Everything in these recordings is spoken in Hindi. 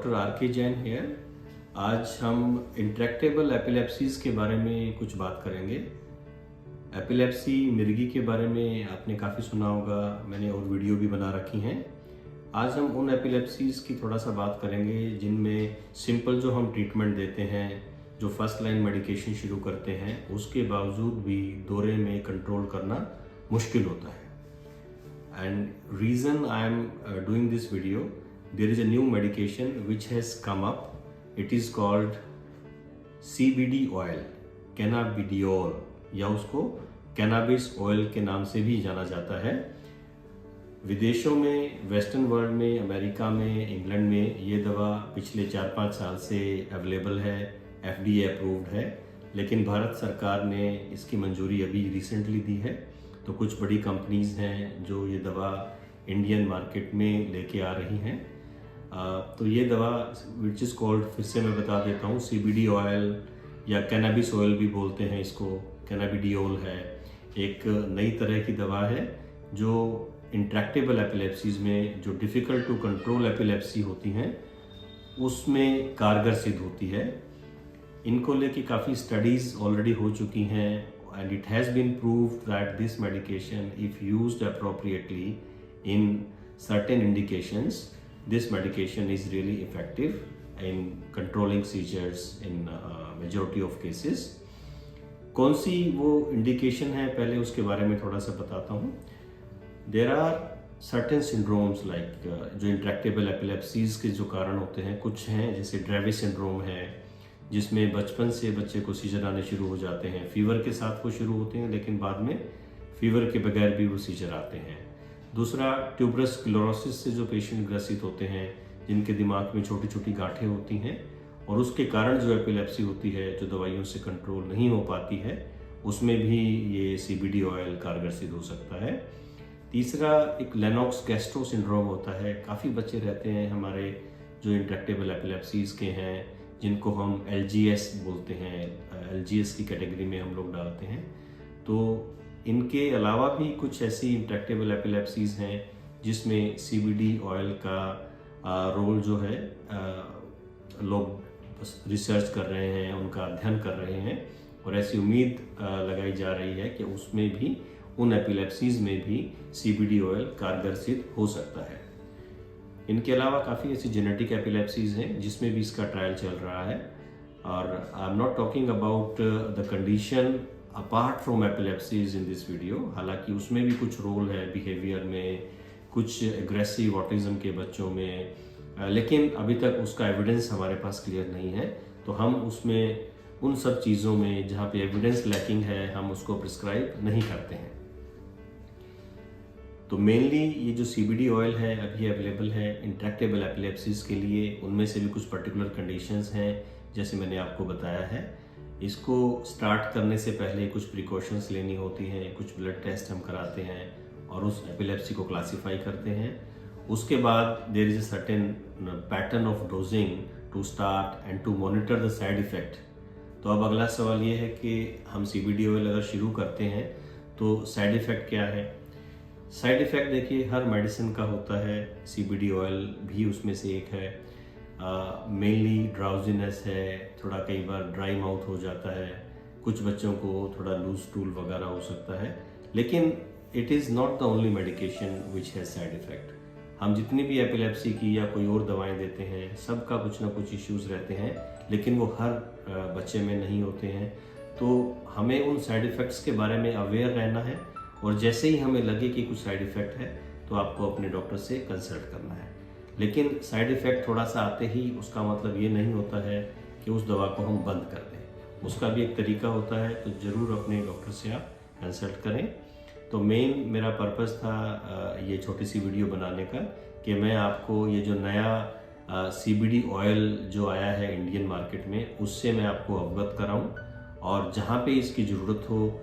डॉक्टर आर के जैन हेयर। आज हम इंट्रैक्टेबल एपिलेप्सीज के बारे में कुछ बात करेंगे। एपिलेप्सी मिर्गी के बारे में आपने काफ़ी सुना होगा, मैंने और वीडियो भी बना रखी हैं। आज हम उन एपिलेप्सीज की थोड़ा सा बात करेंगे जिनमें सिंपल जो हम ट्रीटमेंट देते हैं, जो फर्स्ट लाइन मेडिकेशन शुरू करते हैं, उसके बावजूद भी दौरे में कंट्रोल करना मुश्किल होता है। And reason I am doing this video, there is a new medication which has come up. It is called CBD oil, cannabidiol, या उसको कैनाबिस ऑयल के नाम से भी जाना जाता है। विदेशों में, वेस्टर्न वर्ल्ड में, अमेरिका में, इंग्लैंड में ये दवा पिछले 4-5 साल से अवेलेबल है, FDA अप्रूव्ड है, लेकिन भारत सरकार ने इसकी मंजूरी अभी रिसेंटली दी है। तो कुछ बड़ी कंपनीज हैं जो ये दवा इंडियन मार्केट में लेके आ रही हैं। तो ये दवा विच इज़ कॉल्ड, फिर से मैं बता देता हूँ, CBD ऑयल या कैनाबिस ऑयल भी बोलते हैं इसको, कैनाबिडियोल है। एक नई तरह की दवा है जो इंट्रैक्टेबल एपिलेप्सीज में, जो डिफ़िकल्ट टू कंट्रोल एपिलेप्सी होती हैं, उसमें कारगर सिद्ध होती है। इनको लेके काफ़ी स्टडीज़ ऑलरेडी हो चुकी हैं and it has been proved that this medication, if used appropriately in certain indications, this medication is really effective in controlling seizures in majority of cases. कौन सी वो इंडिकेशन है, पहले उसके बारे में थोड़ा सा बताता हूँ। There are certain syndromes like जो इंट्रैक्टेबल एपिलेप्सीज के जो कारण होते हैं, कुछ हैं जैसे ड्रेवी सिंड्रोम है, जिसमें बचपन से बच्चे को सीजर आने शुरू हो जाते हैं। फीवर के साथ वो शुरू होते हैं, लेकिन बाद में फीवर के बगैर भी वो सीजर आते हैं। दूसरा, ट्यूबरस स्क्लेरोसिस से जो पेशेंट ग्रसित होते हैं, जिनके दिमाग में छोटी छोटी गांठें होती हैं और उसके कारण जो एपिलेप्सी होती है, जो दवाइयों से कंट्रोल नहीं हो पाती है, उसमें भी ये CBD ऑयल कारगर सिद्ध हो सकता है। तीसरा, एक लेनॉक्स गैस्ट्रो सिंड्रोम होता है। काफ़ी बच्चे रहते हैं हमारे जो इंट्रैक्टेबल एपिलेप्सीज के हैं, जिनको हम LGS बोलते हैं, LGS की कैटेगरी में हम लोग डालते हैं। तो इनके अलावा भी कुछ ऐसी इंट्रैक्टेबल एपिलेप्सीज हैं जिसमें CBD ऑयल का रोल जो है लोग रिसर्च कर रहे हैं, उनका अध्ययन कर रहे हैं, और ऐसी उम्मीद लगाई जा रही है कि उसमें भी, उन एपिलेप्सीज में भी CBD ऑयल कारगर सिद्ध हो सकता है। इनके अलावा काफ़ी ऐसी जेनेटिक एपिलेप्सीज हैं जिसमें भी इसका ट्रायल चल रहा है। और I am not talking about the condition apart from epilepsies in this video. हालांकि उसमें भी कुछ रोल है बिहेवियर में, कुछ एग्रेसिव ऑटिज्म के बच्चों में, लेकिन अभी तक उसका एविडेंस हमारे पास क्लियर नहीं है। तो हम उसमें, उन सब चीज़ों में जहाँ पे एविडेंस लैकिंग है, हम उसको प्रिस्क्राइब नहीं करते हैं। तो मेनली ये जो CBD ऑयल है अभी अवेलेबल है इंट्रैक्टेबल एपिलेप्सीज के लिए। उनमें से भी कुछ पर्टिकुलर कंडीशंस हैं, जैसे मैंने आपको बताया है। इसको स्टार्ट करने से पहले कुछ प्रिकॉशंस लेनी होती हैं, कुछ ब्लड टेस्ट हम कराते हैं और उस एपिलेप्सी को क्लासीफाई करते हैं। उसके बाद there is a certain pattern of dosing to start and to monitor the side effect. तो अब अगला सवाल ये है कि हम CBD ऑयल अगर शुरू करते हैं तो साइड इफ़ेक्ट क्या है। साइड इफ़ेक्ट देखिए, हर मेडिसिन का होता है, CBD ऑयल भी उसमें से एक है। मेनली ड्राउजीनेस है, थोड़ा कई बार ड्राई माउथ हो जाता है, कुछ बच्चों को थोड़ा लूज स्टूल वगैरह हो सकता है, लेकिन it is not the only medication which has side effect. हम जितनी भी एपिलेप्सी की या कोई और दवाएं देते हैं, सबका कुछ ना कुछ इश्यूज़ रहते हैं, लेकिन वो हर बच्चे में नहीं होते हैं। तो हमें उन साइड इफ़ेक्ट्स के बारे में अवेयर रहना है, और जैसे ही हमें लगे कि कुछ साइड इफ़ेक्ट है तो आपको अपने डॉक्टर से कंसल्ट करना है। लेकिन साइड इफ़ेक्ट थोड़ा सा आते ही उसका मतलब ये नहीं होता है कि उस दवा को हम बंद कर दें। उसका भी एक तरीका होता है, तो ज़रूर अपने डॉक्टर से आप कंसल्ट करें। तो मेन मेरा पर्पज़ था ये छोटी सी वीडियो बनाने का, कि मैं आपको ये जो नया CBD ऑयल जो आया है इंडियन मार्केट में, उससे मैं आपको अवगत कराऊँ, और जहाँ पे इसकी ज़रूरत हो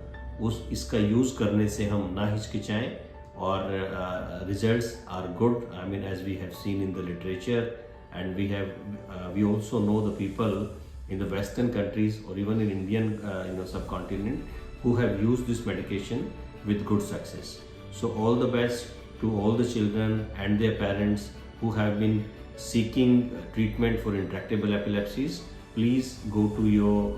इसका यूज़ करने से हम ना हिचकिचाएँ, और results are good. I mean, as we have seen in the literature, and we also know the people in the Western countries or even in Indian subcontinent who have used this medication with good success. So all the best to all the children and their parents who have been seeking treatment for intractable epilepsies, please go to your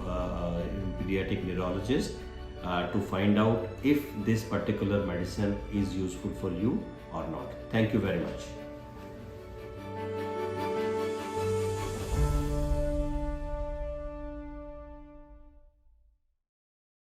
pediatric neurologist to find out if this particular medicine is useful for you or not. Thank you very much.